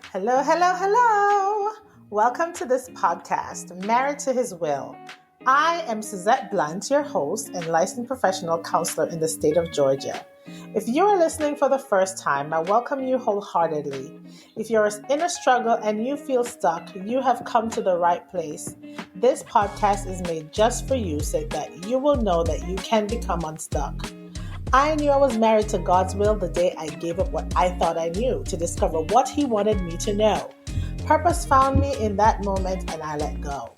Hello, hello, hello. Welcome to this podcast, Married to His Will. I am Suzette Blunt, your host and licensed professional counselor in the state of Georgia. If you are listening for the first time, I welcome you wholeheartedly. If you're in a struggle and you feel stuck, you have come to the right place. This podcast is made just for you so that you will know that you can become unstuck. I knew I was married to God's will the day I gave up what I thought I knew to discover what He wanted me to know. Purpose found me in that moment and I let go.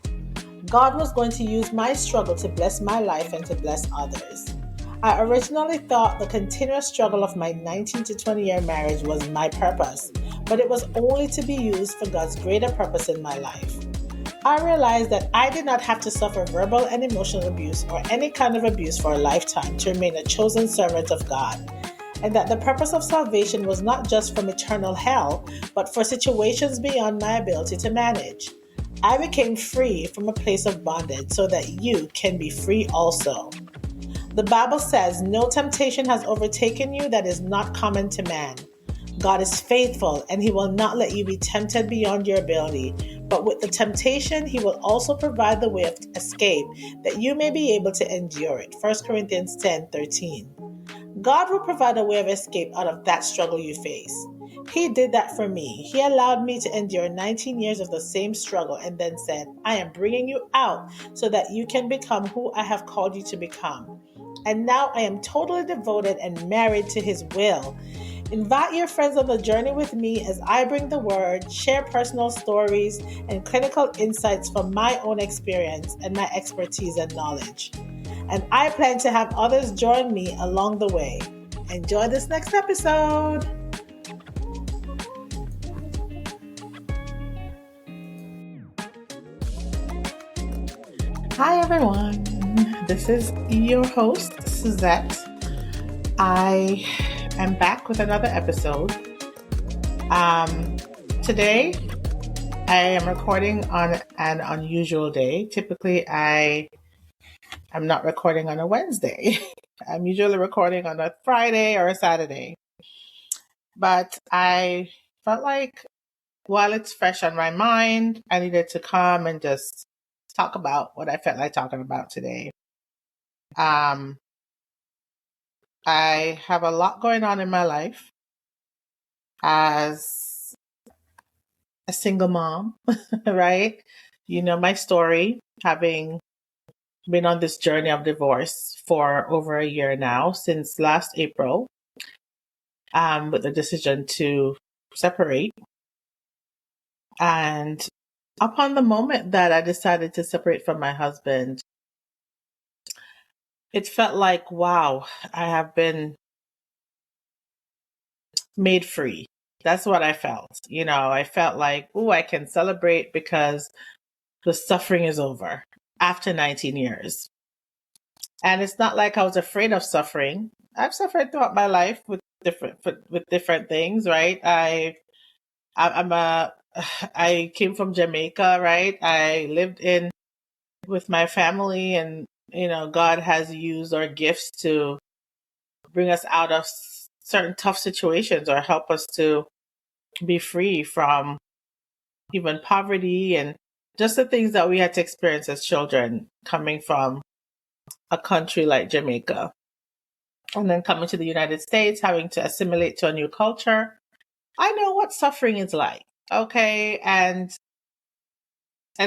God was going to use my struggle to bless my life and to bless others. I originally thought the continuous struggle of my 19 to 20-year marriage was my purpose, but it was only to be used for God's greater purpose in my life. I realized that I did not have to suffer verbal and emotional abuse or any kind of abuse for a lifetime to remain a chosen servant of God, and that the purpose of salvation was not just from eternal hell, but for situations beyond my ability to manage. I became free from a place of bondage so that you can be free also. The Bible says, "No temptation has overtaken you that is not common to man." God is faithful and He will not let you be tempted beyond your ability. But with the temptation, He will also provide the way of escape that you may be able to endure it. 1 Corinthians 10:13. God will provide a way of escape out of that struggle you face. He did that for me. He allowed me to endure 19 years of the same struggle and then said, "I am bringing you out so that you can become who I have called you to become." And now I am totally devoted and married to His will. Invite your friends on the journey with me as I bring the word, share personal stories, and clinical insights from my own experience and my expertise and knowledge. And I plan to have others join me along the way. Enjoy this next episode. Hi, everyone. This is your host, Suzette. I am back with another episode. Today, I am recording on an unusual day. Typically, I am not recording on a Wednesday. I'm usually recording on a Friday or a Saturday. But I felt like while it's fresh on my mind, I needed to come and just talk about what I felt like talking about today. I have a lot going on in my life as a single mom, right? You know my story, having been on this journey of divorce for over a year now, since last April, with the decision to separate. And upon the moment that I decided to separate from my husband, it felt like, wow, I have been made free. That's what I felt. I felt like, oh, I can celebrate because the suffering is over after 19 years. And it's not like I was afraid of suffering. I've suffered throughout my life with different things, right? I came from Jamaica, right? I lived with my family, and God has used our gifts to bring us out of certain tough situations or help us to be free from even poverty and just the things that we had to experience as children coming from a country like Jamaica. And then coming to the United States, having to assimilate to a new culture. I know what suffering is like, okay? And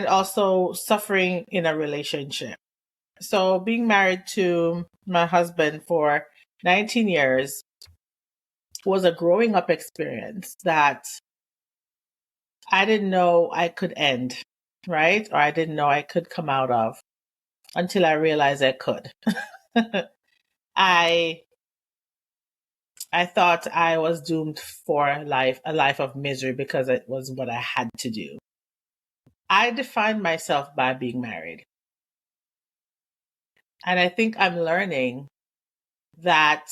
also suffering in a relationship. So being married to my husband for 19 years was a growing up experience that I didn't know I could end, right? Or I didn't know I could come out of until I realized I could. I thought I was doomed for a life of misery because it was what I had to do. I defined myself by being married. And I think I'm learning that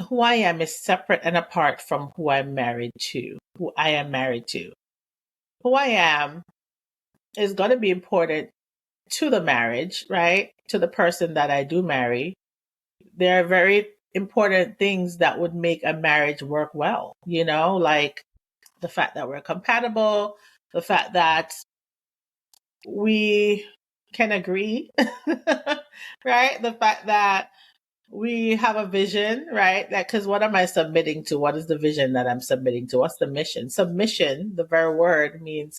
who I am is separate and apart from who I'm married to, who I am married to. Who I am is going to be important to the marriage, right? To the person that I do marry. There are very important things that would make a marriage work well, like the fact that we're compatible, the fact that we can agree, right? The fact that we have a vision, right? That because what am I submitting to? What is the vision that I'm submitting to? What's the mission? Submission, the very word means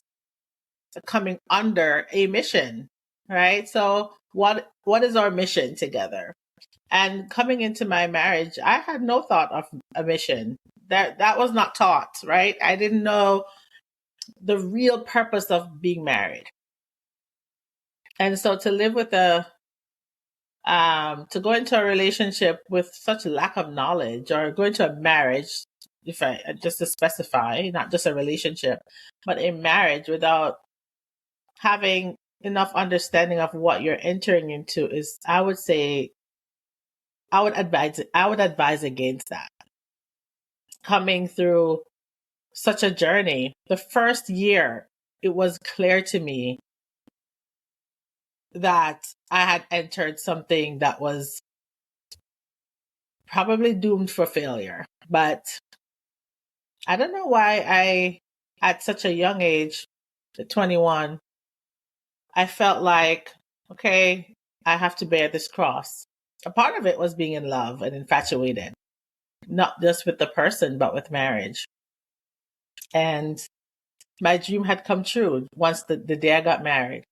coming under a mission, right? So what is our mission together? And coming into my marriage, I had no thought of a mission. That was not taught, right? I didn't know the real purpose of being married. And so to live with to go into a relationship with such lack of knowledge, or go into a marriage, if I just to specify, not just a relationship, but a marriage without having enough understanding of what you're entering into is, I would say, I would advise against that. Coming through such a journey, the first year, it was clear to me that I had entered something that was probably doomed for failure. But I don't know why at such a young age, at 21, I felt like, okay, I have to bear this cross. A part of it was being in love and infatuated, not just with the person, but with marriage. And my dream had come true once the day I got married.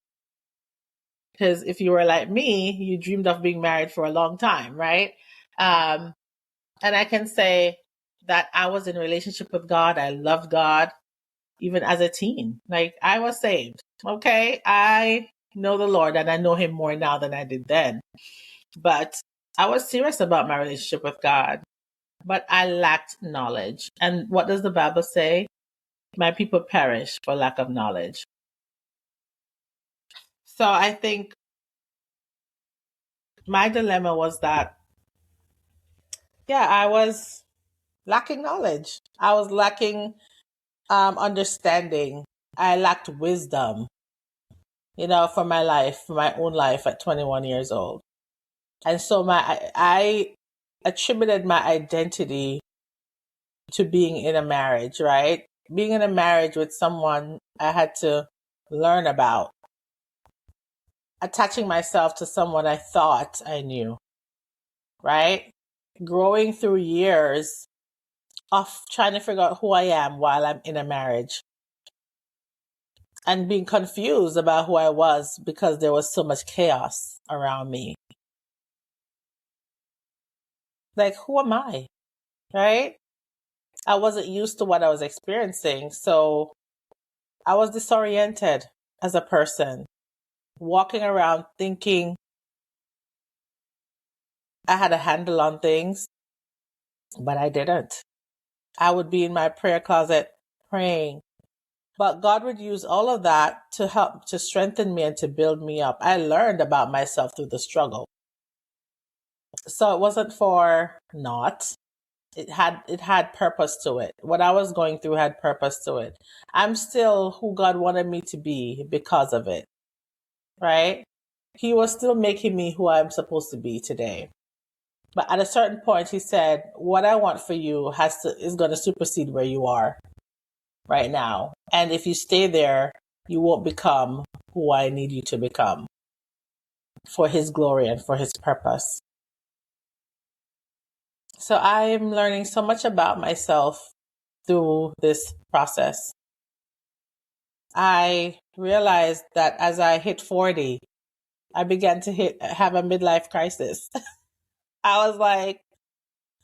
Because if you were like me, you dreamed of being married for a long time, right? And I can say that I was in a relationship with God. I loved God, even as a teen. Like, I was saved. Okay, I know the Lord, and I know Him more now than I did then. But I was serious about my relationship with God, but I lacked knowledge. And what does the Bible say? My people perish for lack of knowledge. So I think my dilemma was that, yeah, I was lacking knowledge. I was lacking understanding. I lacked wisdom, for my life, for my own life at 21 years old. And so I attributed my identity to being in a marriage, right? Being in a marriage with someone I had to learn about. Attaching myself to someone I thought I knew, right? Growing through years of trying to figure out who I am while I'm in a marriage. And being confused about who I was because there was so much chaos around me. Like, who am I? Right? I wasn't used to what I was experiencing. So I was disoriented as a person, walking around thinking I had a handle on things, but I didn't. I would be in my prayer closet praying. But God would use all of that to help to strengthen me and to build me up. I learned about myself through the struggle. So it wasn't for naught. It had purpose to it. What I was going through had purpose to it. I'm still who God wanted me to be because of it. Right? He was still making me who I'm supposed to be today. But at a certain point, He said, what I want for you is going to supersede where you are right now. And if you stay there, you won't become who I need you to become for His glory and for His purpose. So I'm learning so much about myself through this process. I realized that as I hit 40, I began to have a midlife crisis. I was like,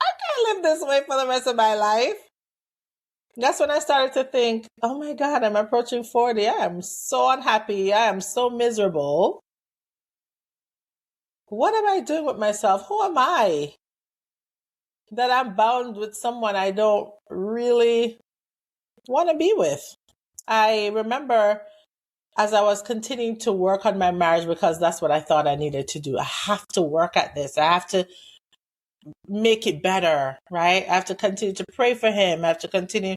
I can't live this way for the rest of my life. That's when I started to think, oh my God, I'm approaching 40. I am so unhappy. I am so miserable. What am I doing with myself? Who am I? That I'm bound with someone I don't really want to be with. I remember as I was continuing to work on my marriage, because that's what I thought I needed to do. I have to work at this. I have to make it better, right? I have to continue to pray for him. I have to continue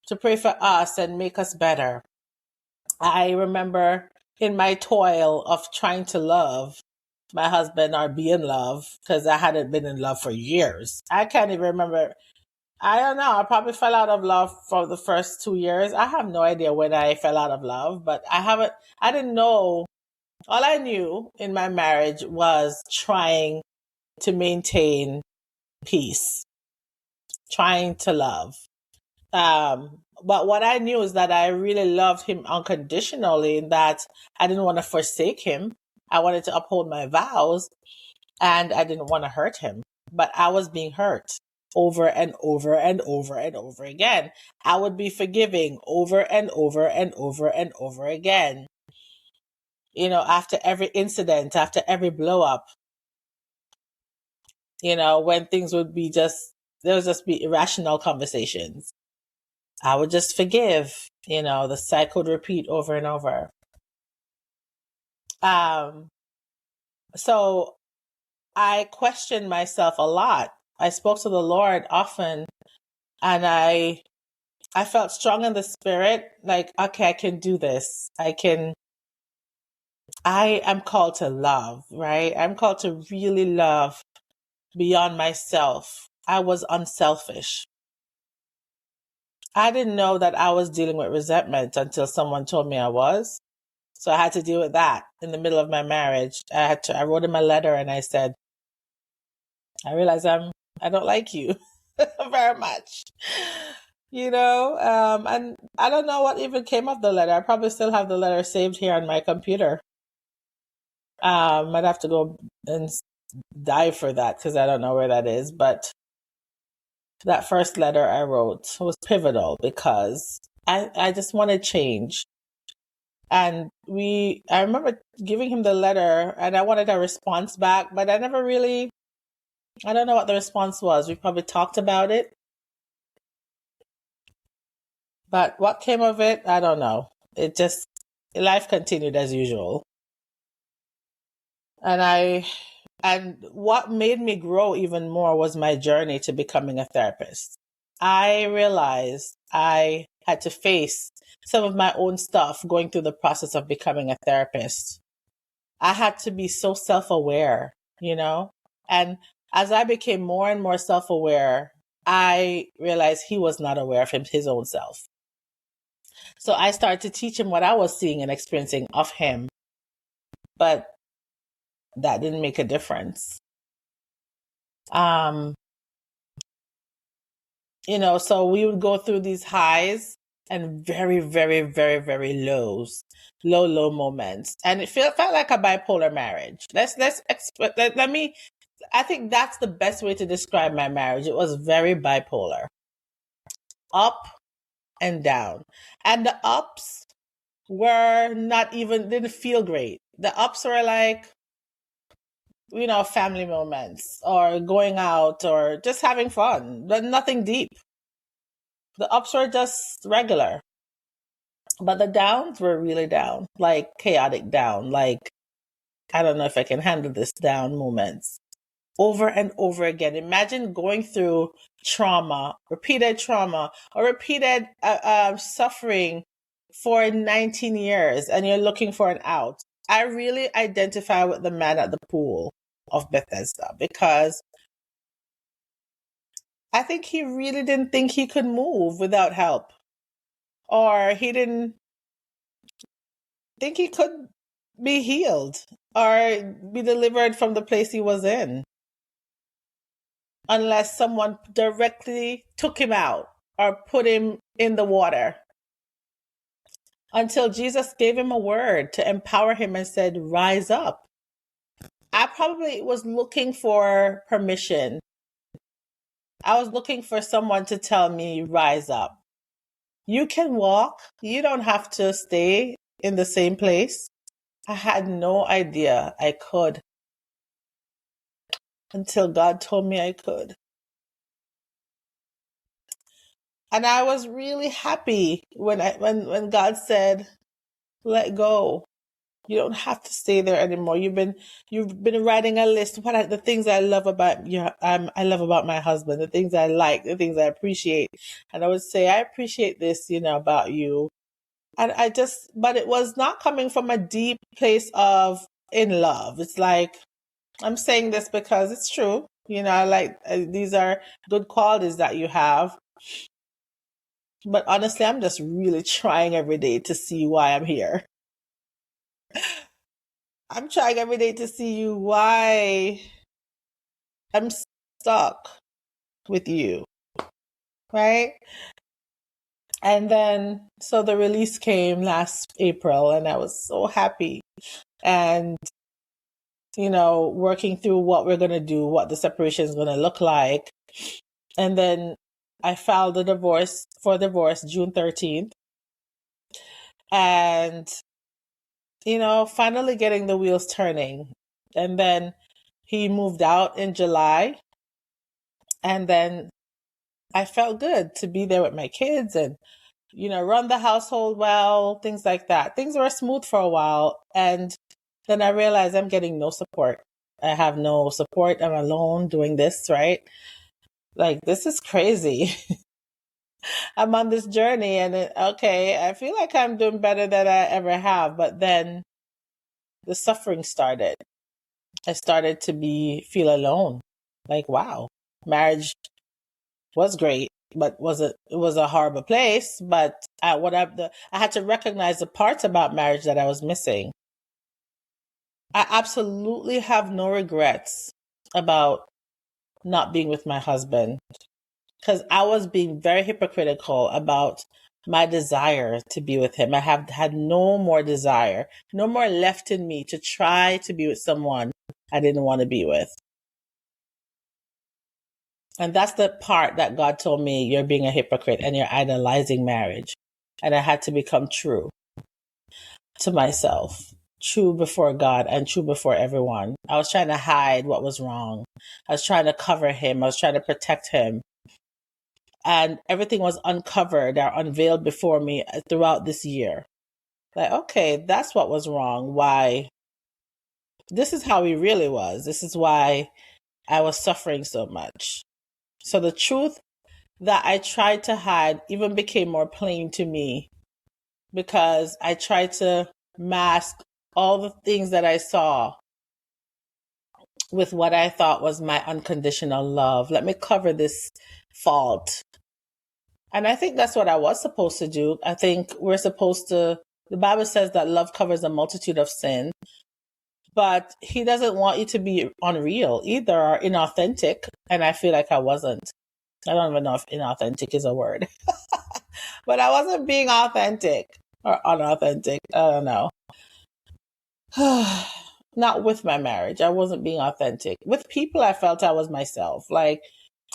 to pray for us and make us better. I remember in my toil of trying to love my husband or be in love, because I hadn't been in love for years. I can't even remember. I don't know. I probably fell out of love for the first 2 years. I have no idea when I fell out of love, but I didn't know. All I knew in my marriage was trying to maintain peace, trying to love. But what I knew is that I really loved him unconditionally, and that I didn't want to forsake him. I wanted to uphold my vows, and I didn't want to hurt him. But I was being hurt over and over and over and over again. I would be forgiving over and over and over and over again. After every incident, after every blow up, when things would be there would just be irrational conversations. I would just forgive, the cycle would repeat over and over. So I questioned myself a lot. I spoke to the Lord often, and I felt strong in the spirit, like, okay, I can do this. I am called to love, right? I'm called to really love beyond myself. I was unselfish. I didn't know that I was dealing with resentment until someone told me I was. So I had to deal with that in the middle of my marriage. I wrote him a letter and I said, I realize I don't like you very much. And I don't know what even came of the letter. I probably still have the letter saved here on my computer. I'd have to go and dive for that because I don't know where that is. But that first letter I wrote was pivotal because I just wanted change. And I remember giving him the letter and I wanted a response back, but I don't know what the response was. We probably talked about it. But what came of it, I don't know. Life continued as usual. And what made me grow even more was my journey to becoming a therapist. I realized I had to face some of my own stuff going through the process of becoming a therapist. I had to be so self-aware, and as I became more and more self-aware, I realized he was not aware of his own self. So I started to teach him what I was seeing and experiencing of him, but that didn't make a difference. So we would go through these highs and very, very, very, very low moments. And it felt like a bipolar marriage. I think that's the best way to describe my marriage. It was very bipolar. Up and down. And the ups didn't feel great. The ups were like, family moments or going out or just having fun, but nothing deep. The ups were just regular, but the downs were really down, like chaotic down, like, I don't know if I can handle this down moments over and over again. Imagine going through repeated trauma or repeated suffering for 19 years and you're looking for an out. I really identify with the man at the pool of Bethesda because I think he really didn't think he could move without help, or he didn't think he could be healed or be delivered from the place he was in unless someone directly took him out or put him in the water, until Jesus gave him a word to empower him and said, rise up. I probably was looking for permission. I was looking for someone to tell me, rise up. You can walk. You don't have to stay in the same place. I had no idea I could until God told me I could. And I was really happy when God said, let go. You don't have to stay there anymore. You've been writing a list. What are the things I love about you? I love about my husband, the things I like, the things I appreciate. And I would say, I appreciate this, about you. And but it was not coming from a deep place of in love. It's like, I'm saying this because it's true. I like these are good qualities that you have. But honestly, I'm just really trying every day to see why I'm here. I'm trying every day to see why I'm stuck with you, right? And then, so the release came last April, and I was so happy. And, working through what we're going to do, what the separation is going to look like. And then I filed the divorce June 13th. And, finally getting the wheels turning. And then he moved out in July. And then I felt good to be there with my kids and, run the household well, things like that. Things were smooth for a while. And then I realized I'm getting no support. I have no support. I'm alone doing this, right? Like, this is crazy. I'm on this journey and I feel like I'm doing better than I ever have. But then the suffering started. I started to feel alone. Like, wow, marriage was great, but it was a horrible place. But I had to recognize the parts about marriage that I was missing. I absolutely have no regrets about not being with my husband, because I was being very hypocritical about my desire to be with him. I have had no more desire, no more left in me to try to be with someone I didn't want to be with. And that's the part that God told me, you're being a hypocrite and you're idolizing marriage. And I had to become true to myself, true before God and true before everyone. I was trying to hide what was wrong. I was trying to cover him. I was trying to protect him. And everything was uncovered or unveiled before me throughout this year. Like, okay, that's what was wrong. Why? This is how he really was. This is why I was suffering so much. So the truth that I tried to hide even became more plain to me, because I tried to mask all the things that I saw with what I thought was my unconditional love. Let me cover this fault. And I think that's what I was supposed to do. I think the Bible says that love covers a multitude of sin, but he doesn't want you to be unreal either or inauthentic. And I feel like I wasn't. I don't even know if inauthentic is a word, but I wasn't being authentic or unauthentic. I don't know. Not with my marriage. I wasn't being authentic. With people, I felt I was myself. Like,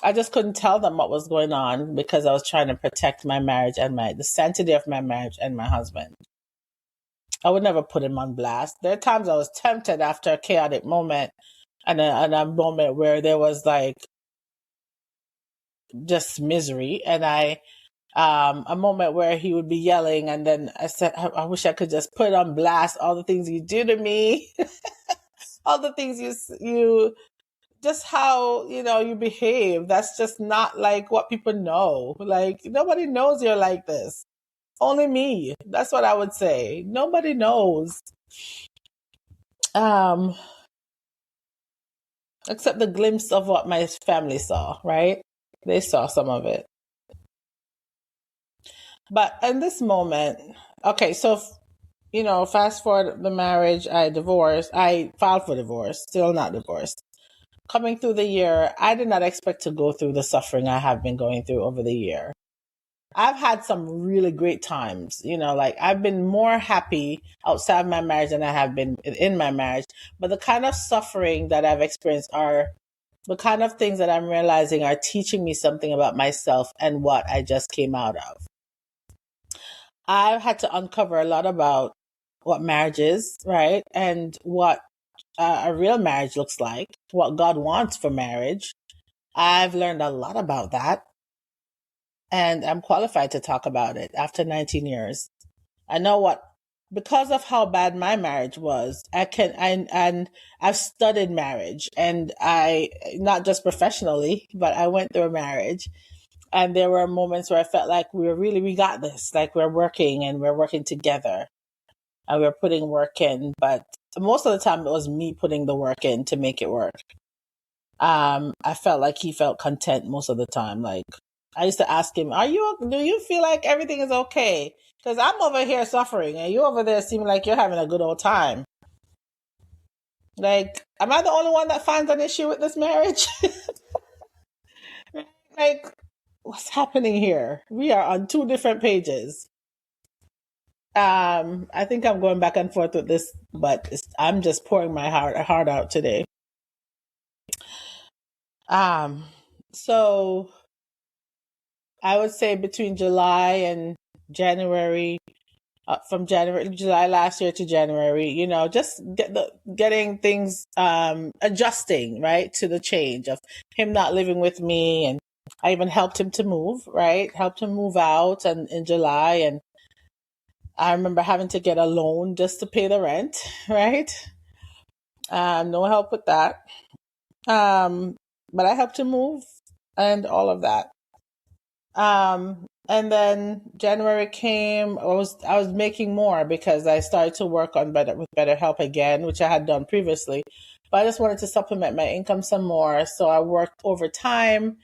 I just couldn't tell them what was going on because I was trying to protect my marriage and the sanctity of my marriage and my husband. I would never put him on blast. There are times I was tempted after a chaotic moment and a moment where there was like just misery, and a moment where he would be yelling, and then I said, I wish I could just put on blast all the things you do to me, all the things you just how, you behave. That's just not like what people know. Like, nobody knows you're like this. Only me. That's what I would say. Nobody knows. Except the glimpse of what my family saw, right? They saw some of it. But in this moment, okay, so, fast forward the marriage, I filed for divorce, still not divorced. Coming through the year, I did not expect to go through the suffering I have been going through over the year. I've had some really great times, like I've been more happy outside my marriage than I have been in my marriage. But the kind of suffering that I've experienced are the kind of things that I'm realizing are teaching me something about myself and what I just came out of. I've had to uncover a lot about what marriage is, right? And what a real marriage looks like, what God wants for marriage. I've learned a lot about that. And I'm qualified to talk about it after 19 years. I know because of how bad my marriage was, and I've studied marriage, and not just professionally, but I went through a marriage, and there were moments where I felt like we got this, like we're working together. and we were putting work in, but most of the time it was me putting the work in to make it work. I felt like he felt content most of the time. Like, I used to ask him, do you feel like everything is okay? Because I'm over here suffering and you over there seem like you're having a good old time. Like, am I the only one that finds an issue with this marriage? Like, what's happening here? We are on two different pages. I think I'm going back and forth with this, but I'm just pouring my heart out today. So I would say between July and January, from July last year to January, just getting things, adjusting, right, to the change of him not living with me. And I even helped him to move, right? Helped him move out in July. And I remember having to get a loan just to pay the rent, right? No help with that. But I helped him move and all of that. And then January came. I was making more because I started to work on BetterHelp again, which I had done previously. But I just wanted to supplement my income some more, so I worked overtime.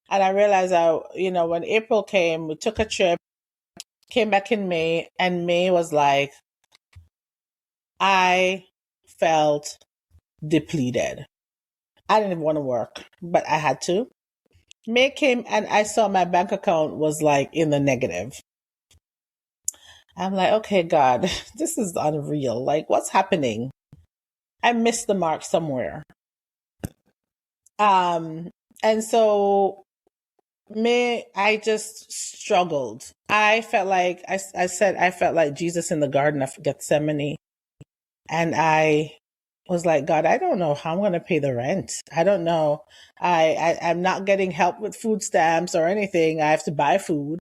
And I realized when April came, we took a trip, came back in May, and May was like, I felt depleted. I didn't even want to work, but I had to. May came and I saw my bank account was like in the negative. I'm like, okay, God, this is unreal. Like, what's happening? I missed the mark somewhere. And so I just struggled. I felt like, I said, I felt like Jesus in the Garden of Gethsemane. And I was like, God, I don't know how I'm going to pay the rent. I don't know. I'm not getting help with food stamps or anything. I have to buy food.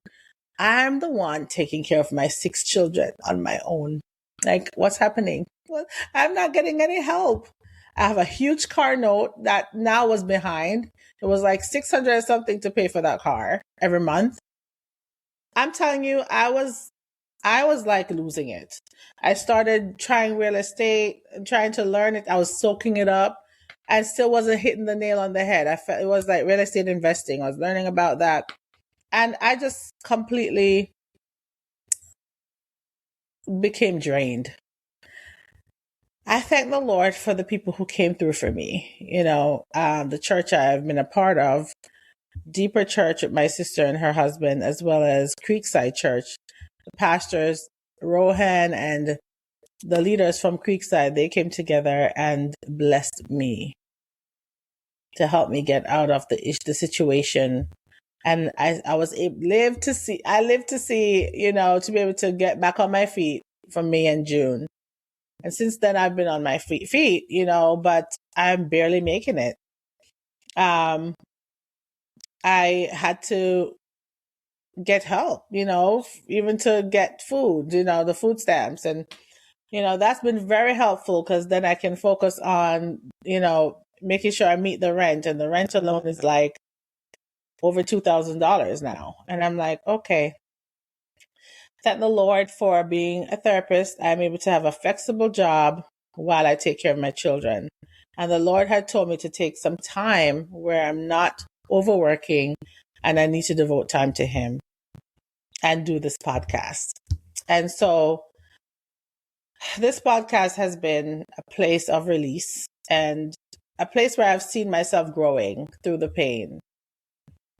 I'm the one taking care of my 6 children on my own. Like, what's happening? Well, I'm not getting any help. I have a huge car note that now was behind. It was like $600 something to pay for that car every month. I'm telling you, I was like losing it. I started trying real estate and trying to learn it. I was soaking it up and still wasn't hitting the nail on the head. I felt it was like real estate investing. I was learning about that. And I just completely became drained. I thank the Lord for the people who came through for me. The church I've been a part of, Deeper Church with my sister and her husband, as well as Creekside Church. The pastors, Rohan, and the leaders from Creekside, they came together and blessed me to help me get out of the situation. And I lived to see, to be able to get back on my feet from May and June. And since then I've been on my feet, but I'm barely making it. I had to get help, even to get food, the food stamps. And, that's been very helpful because then I can focus on, making sure I meet the rent. And the rent alone is like over $2,000 now. And I'm like, okay. Thank the Lord for being a therapist. I'm able to have a flexible job while I take care of my children. And the Lord had told me to take some time where I'm not overworking and I need to devote time to Him and do this podcast. And so this podcast has been a place of release and a place where I've seen myself growing through the pain,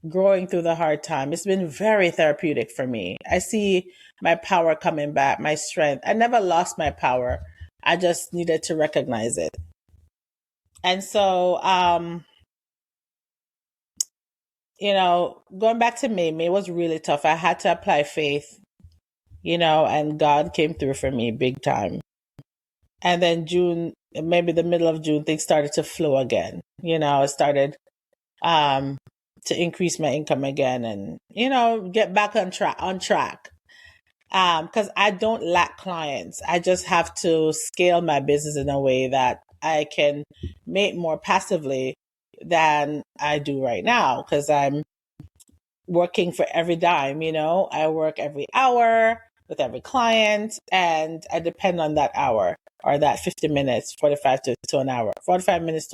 growing through the hard time. It's been very therapeutic for me. I see my power coming back, my strength. I never lost my power. I just needed to recognize it. And so, going back to May was really tough. I had to apply faith, and God came through for me big time. And then June, maybe the middle of June, things started to flow again. I started to increase my income again and, get back on track. Because I don't lack clients. I just have to scale my business in a way that I can make more passively than I do right now. Because I'm working for every dime, I work every hour. with every client, and I depend on that hour or that 50 minutes, 45 minutes to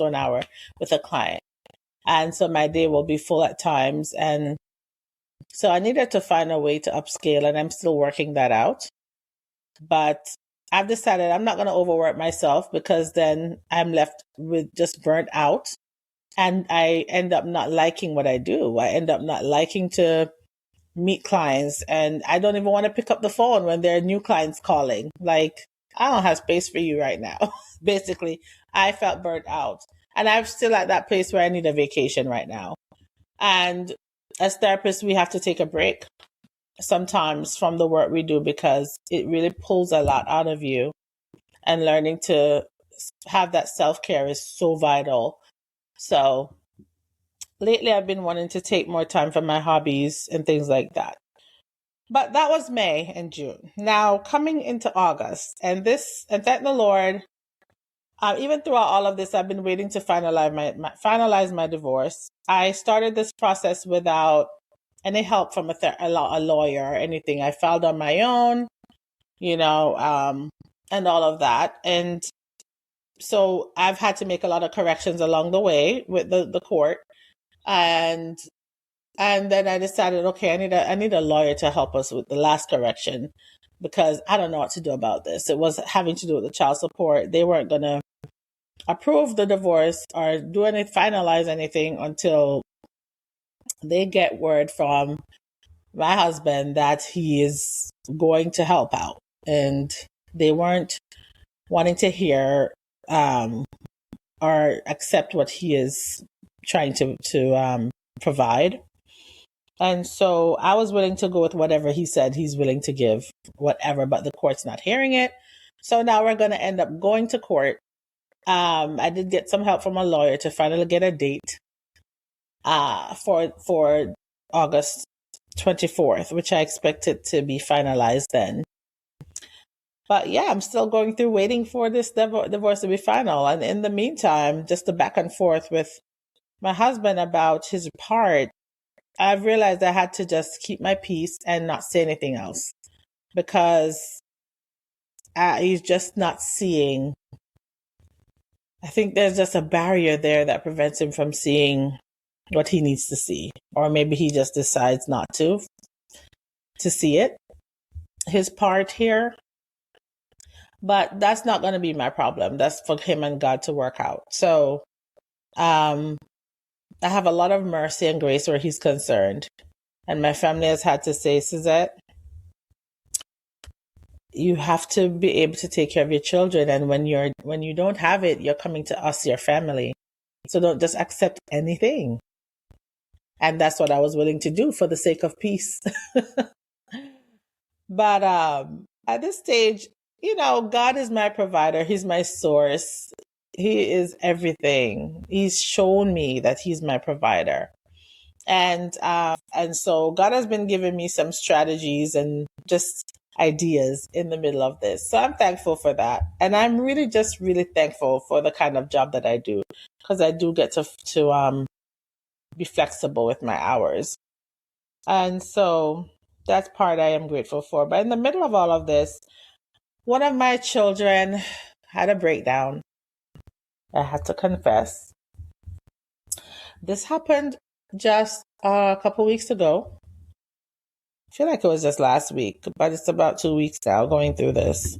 an hour with a client. And so my day will be full at times. And so I needed to find a way to upscale, and I'm still working that out. But I've decided I'm not going to overwork myself, because then I'm left with just burnt out. And I end up not liking what I do. I end up not liking to meet clients, and I don't even want to pick up the phone when there are new clients calling. Like, I don't have space for you right now. Basically, I felt burnt out, and I'm still at that place where I need a vacation right now. And as therapists, we have to take a break sometimes from the work we do, because it really pulls a lot out of you, and learning to have that self-care is so vital. So lately I've been wanting to take more time for my hobbies and things like that. But that was May and June. Now coming into August, and thank the Lord, even throughout all of this, I've been waiting to finalize my divorce. I started this process without any help from a lawyer or anything. I filed on my own, and all of that. And so I've had to make a lot of corrections along the way with the court. And then I decided, okay, I need a lawyer to help us with the last correction, because I don't know what to do about this. It was having to do with the child support. They weren't going to approve the divorce or finalize anything until they get word from my husband that he is going to help out. And they weren't wanting to hear or accept what he is trying to provide. And so I was willing to go with whatever he said he's willing to give, whatever, but the court's not hearing it. So now we're going to end up going to court. I did get some help from a lawyer to finally get a date for August 24th, which I expect it to be finalized then. But yeah, I'm still going through waiting for this divorce to be final. And in the meantime, just the back and forth with my husband about his part, I've realized I had to just keep my peace and not say anything else, because he's just not seeing. I think there's just a barrier there that prevents him from seeing what he needs to see. Or maybe he just decides not to see it, his part here. But that's not going to be my problem. That's for him and God to work out. So I have a lot of mercy and grace where he's concerned. And my family has had to say, Suzette, you have to be able to take care of your children. And when you don't have it, you're coming to us, your family. So don't just accept anything. And that's what I was willing to do for the sake of peace. But at this stage, God is my provider. He's my source. He is everything. He's shown me that he's my provider. And so God has been giving me some strategies and just ideas in the middle of this. So I'm thankful for that. And I'm really thankful for the kind of job that I do, because I do get to be flexible with my hours. And so that's part I am grateful for. But in the middle of all of this, one of my children had a breakdown. I had to confess. This happened just a couple weeks ago. I feel like it was just last week, but it's about 2 weeks now going through this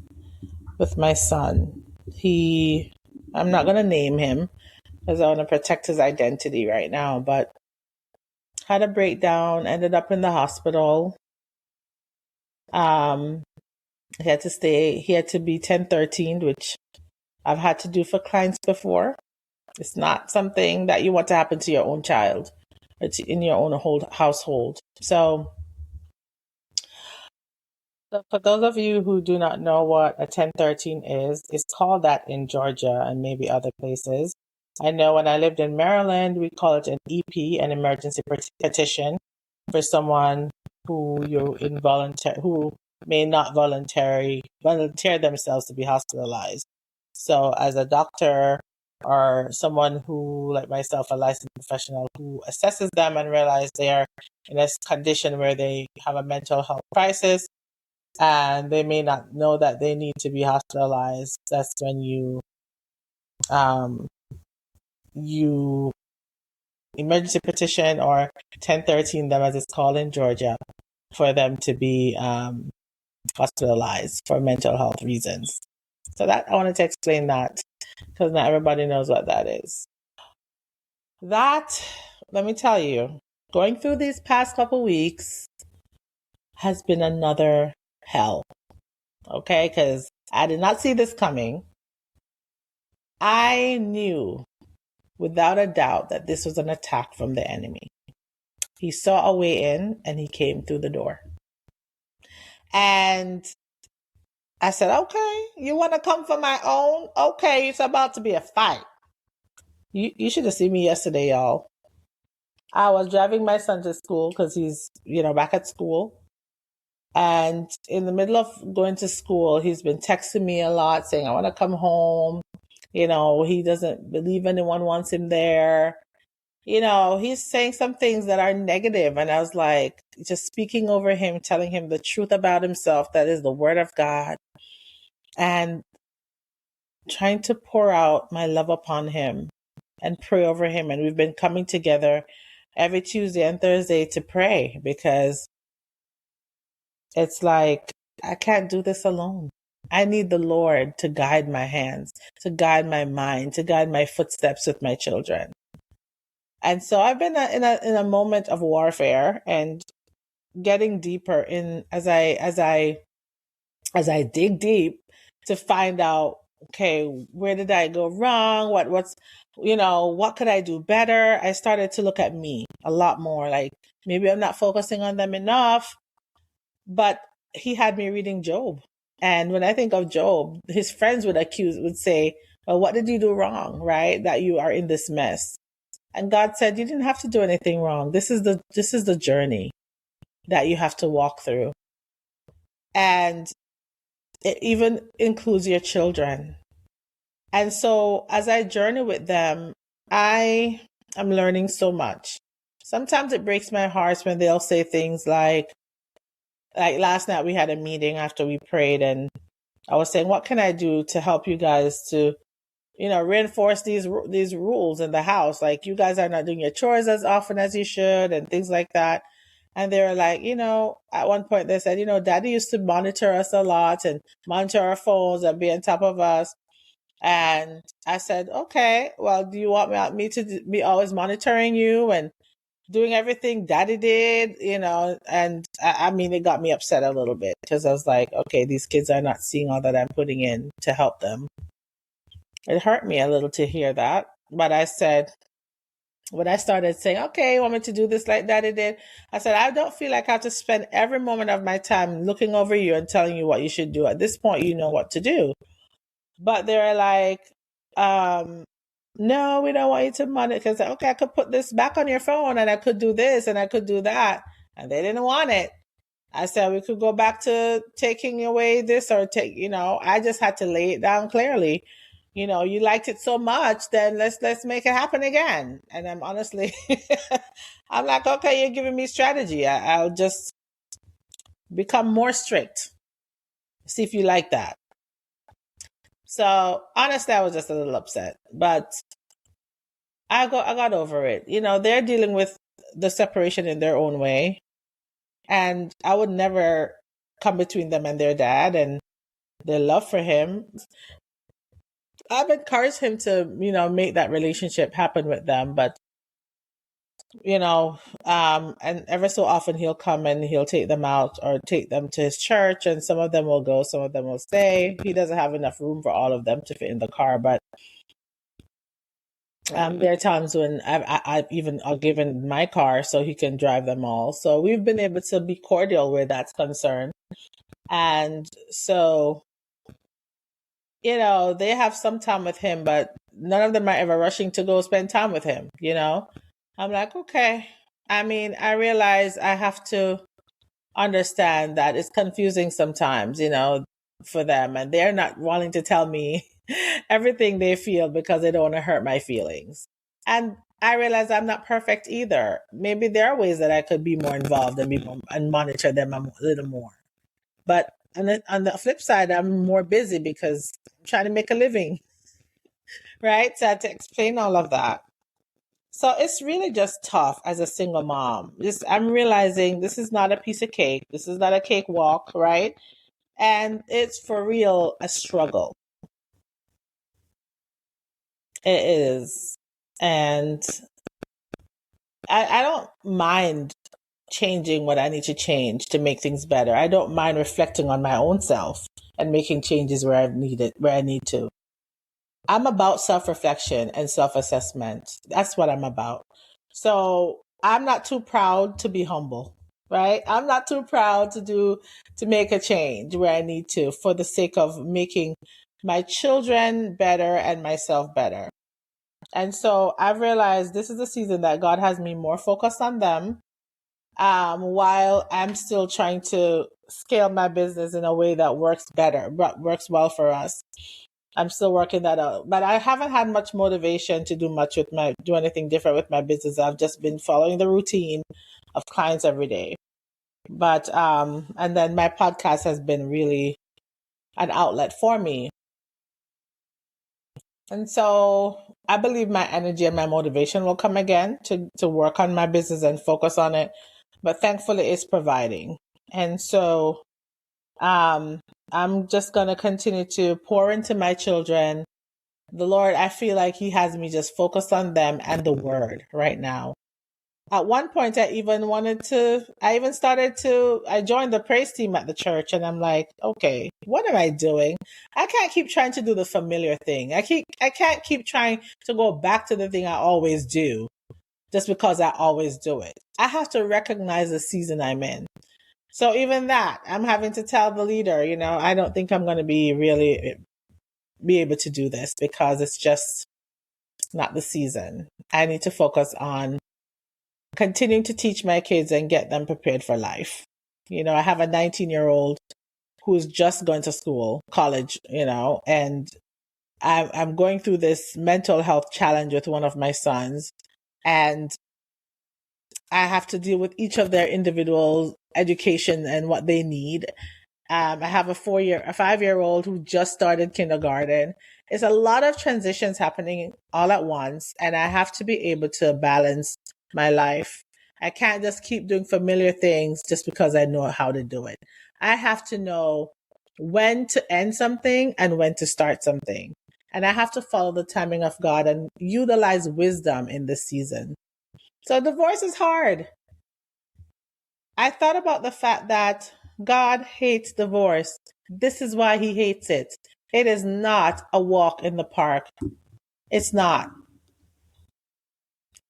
with my son. I'm not going to name him because I want to protect his identity right now, but had a breakdown, ended up in the hospital. He had to be 1013, which I've had to do for clients before. It's not something that you want to happen to your own child or in your own household. So for those of you who do not know what a 1013 is, it's called that in Georgia and maybe other places. I know when I lived in Maryland, we call it an EP, an emergency petition, for someone who may not volunteer themselves to be hospitalized. So as a doctor or someone who, like myself, a licensed professional who assesses them and realizes they are in a condition where they have a mental health crisis, and they may not know that they need to be hospitalized, that's when you emergency petition or 1013 them, as it's called in Georgia, for them to be hospitalized for mental health reasons. So that I wanted to explain that because not everybody knows what that is. That, let me tell you, going through these past couple weeks has been another hell. Okay, because I did not see this coming. I knew without a doubt that this was an attack from the enemy. He saw a way in and he came through the door. And I said, okay, you want to come for my own? Okay, it's about to be a fight. You should have seen me yesterday, y'all. I was driving my son to school because he's, back at school. And in the middle of going to school, he's been texting me a lot saying, I want to come home. He doesn't believe anyone wants him there. He's saying some things that are negative. And I was like, just speaking over him, telling him the truth about himself, that is the word of God, and trying to pour out my love upon him and pray over him. And we've been coming together every Tuesday and Thursday to pray because it's like, I can't do this alone. I need the Lord to guide my hands, to guide my mind, to guide my footsteps with my children. And so I've been in a moment of warfare and getting deeper in as I dig deep to find out, okay, where did I go wrong? What could I do better? I started to look at me a lot more, like maybe I'm not focusing on them enough. But he had me reading Job. And when I think of Job, his friends would say, well, what did you do wrong, right? That you are in this mess. And God said, you didn't have to do anything wrong. This is the journey that you have to walk through. And it even includes your children. And so as I journey with them, I am learning so much. Sometimes it breaks my heart when they'll say things like last night we had a meeting after we prayed, and I was saying, what can I do to help you guys to, reinforce these rules in the house? Like, you guys are not doing your chores as often as you should and things like that. And they were like, at one point they said, Daddy used to monitor us a lot and monitor our phones and be on top of us. And I said, okay, well, do you want me to be always monitoring you and doing everything Daddy did, and I mean, it got me upset a little bit because I was like, okay, these kids are not seeing all that I'm putting in to help them. It hurt me a little to hear that. But I said, when I started saying, okay, you want me to do this like Daddy did? I said, I don't feel like I have to spend every moment of my time looking over you and telling you what you should do. At this point, you know what to do. But they're like, no, we don't want you to monitor, because okay, I could put this back on your phone and I could do this and I could do that. And they didn't want it. I said, we could go back to taking away this or I just had to lay it down clearly. You liked it so much, then let's make it happen again. And I'm honestly, I'm like, okay, you're giving me strategy. I'll just become more strict. See if you like that. So honestly, I was just a little upset, but I got over it. They're dealing with the separation in their own way, and I would never come between them and their dad and their love for him. I've encouraged him to, make that relationship happen with them, but and ever so often he'll come and he'll take them out or take them to his church, and some of them will go, some of them will stay. He doesn't have enough room for all of them to fit in the car, but there are times when I've even given my car so he can drive them all. So we've been able to be cordial where that's concerned. And so, they have some time with him, but none of them are ever rushing to go spend time with him, I'm like, okay. I mean, I realize I have to understand that it's confusing sometimes, for them, and they're not wanting to tell me everything they feel because they don't want to hurt my feelings. And I realize I'm not perfect either. Maybe there are ways that I could be more involved and and monitor them a little more. But And then on the flip side, I'm more busy because I'm trying to make a living, right? So I had to explain all of that. So it's really just tough as a single mom. I'm realizing this is not a piece of cake. This is not a cakewalk, right? And it's for real a struggle. It is. And I don't mind changing what I need to change to make things better. I don't mind reflecting on my own self and making changes where I need to. I'm about self-reflection and self-assessment. That's what I'm about. So I'm not too proud to be humble, right? I'm not too proud to make a change where I need to for the sake of making my children better and myself better. And so I've realized this is a season that God has me more focused on them, while I'm still trying to scale my business in a way that works better, works well for us. I'm still working that out, but I haven't had much motivation to do anything different with my business. I've just been following the routine of clients every day. But, and then my podcast has been really an outlet for me. And so I believe my energy and my motivation will come again to work on my business and focus on it. But thankfully it's providing. And so, I'm just going to continue to pour into my children. The Lord, I feel like He has me just focused on them and the Word right now. At one point, I joined the praise team at the church, and I'm like, okay, what am I doing? I can't keep trying to do the familiar thing. I can't keep trying to go back to the thing I always do just because I always do it. I have to recognize the season I'm in. So even that, I'm having to tell the leader, I don't think I'm going to be able to do this because it's just not the season. I need to focus on continuing to teach my kids and get them prepared for life. I have a 19-year-old who's just going to school, college, and I'm going through this mental health challenge with one of my sons, and I have to deal with each of their individual education and what they need. I have a 5-year-old who just started kindergarten. It's a lot of transitions happening all at once, and I have to be able to balance my life. I can't just keep doing familiar things just because I know how to do it. I have to know when to end something and when to start something. And I have to follow the timing of God and utilize wisdom in this season. So divorce is hard. I thought about the fact that God hates divorce. This is why He hates it. It is not a walk in the park. It's not.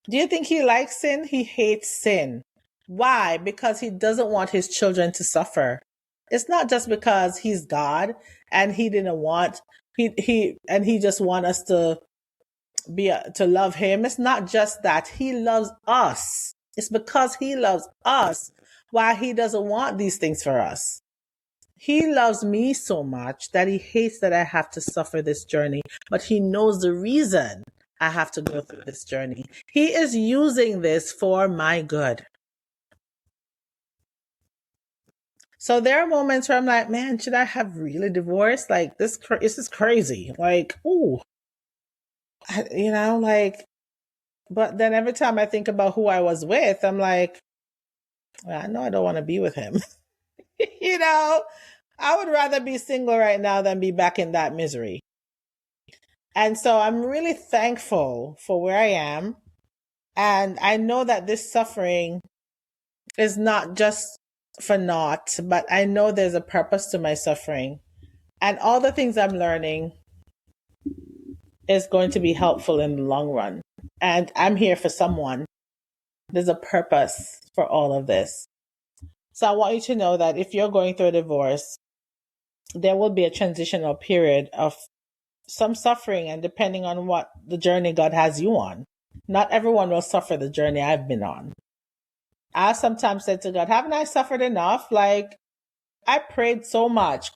Do you think He likes sin? He hates sin. Why? Because He doesn't want His children to suffer. It's not just because He's God and He didn't want He just want us to love Him. It's not just that. He loves us. It's because He loves us why He doesn't want these things for us. He loves me so much that He hates that I have to suffer this journey, but He knows the reason I have to go through this journey. He is using this for my good. So there are moments where I'm like, man, should I have really divorced? Like this is crazy. Like, ooh, but then every time I think about who I was with, I'm like, well, I know I don't want to be with him. I would rather be single right now than be back in that misery. And so I'm really thankful for where I am. And I know that this suffering is not just for naught, but I know there's a purpose to my suffering. And all the things I'm learning is going to be helpful in the long run. And I'm here for someone. There's a purpose for all of this. So I want you to know that if you're going through a divorce, there will be a transitional period of some suffering, and depending on what the journey God has you on. Not everyone will suffer the journey I've been on. I sometimes said to God, haven't I suffered enough? Like, I prayed so much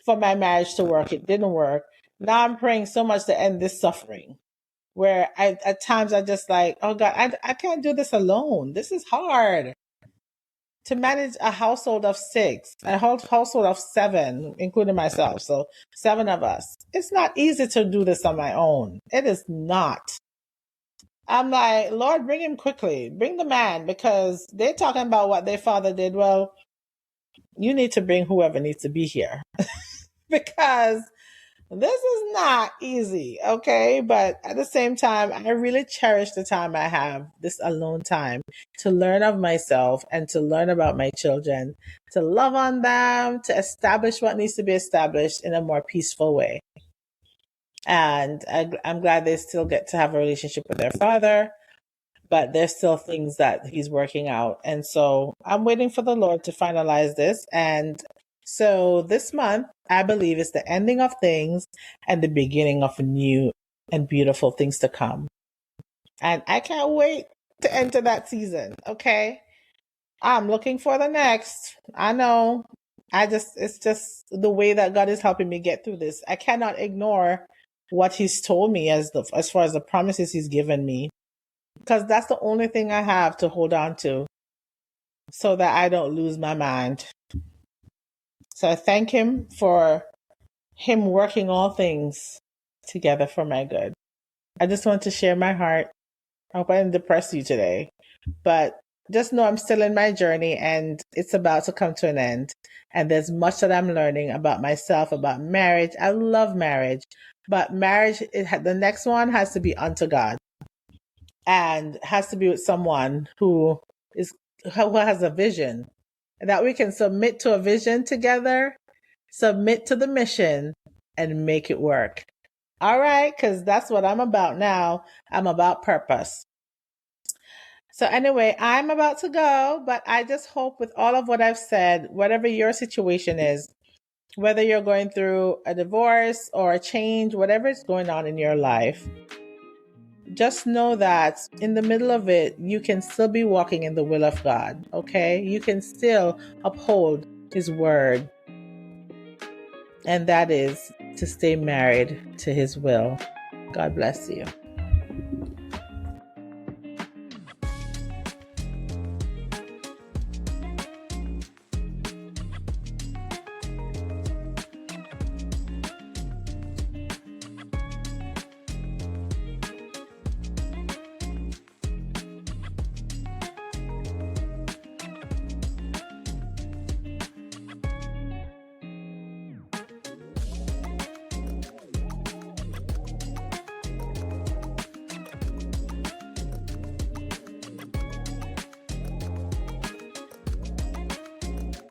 for my marriage to work. It didn't work. Now I'm praying so much to end this suffering, where at times I just like, oh God, I can't do this alone. This is hard. to manage a household of 6, a whole household of 7, including myself. So 7 of us. It's not easy to do this on my own. It is not. I'm like, Lord, bring him quickly. Bring the man, because they're talking about what their father did. Well, you need to bring whoever needs to be here because this is not easy, okay? But at the same time, I really cherish the time I have, this alone time, to learn of myself and to learn about my children, to love on them, to establish what needs to be established in a more peaceful way. And I'm glad they still get to have a relationship with their father, but there's still things that he's working out. And so I'm waiting for the Lord to finalize this. And so this month, I believe, is the ending of things and the beginning of new and beautiful things to come. And I can't wait to enter that season. Okay. I'm looking for the next. I know. It's just the way that God is helping me get through this. I cannot ignore what he's told me as far as the promises he's given me, because that's the only thing I have to hold on to so that I don't lose my mind. So I thank him for him working all things together for my good. I just want to share my heart. I hope I didn't depress you today, but just know I'm still in my journey and it's about to come to an end. And there's much that I'm learning about myself, about marriage. I love marriage, but marriage, the next one has to be unto God and has to be with someone who has a vision, that we can submit to a vision together, submit to the mission, and make it work. All right, because that's what I'm about now. I'm about purpose. So anyway, I'm about to go, but I just hope with all of what I've said, whatever your situation is, whether you're going through a divorce or a change, whatever is going on in your life, just know that in the middle of it, you can still be walking in the will of God, okay? You can still uphold his word. And that is to stay married to his will. God bless you.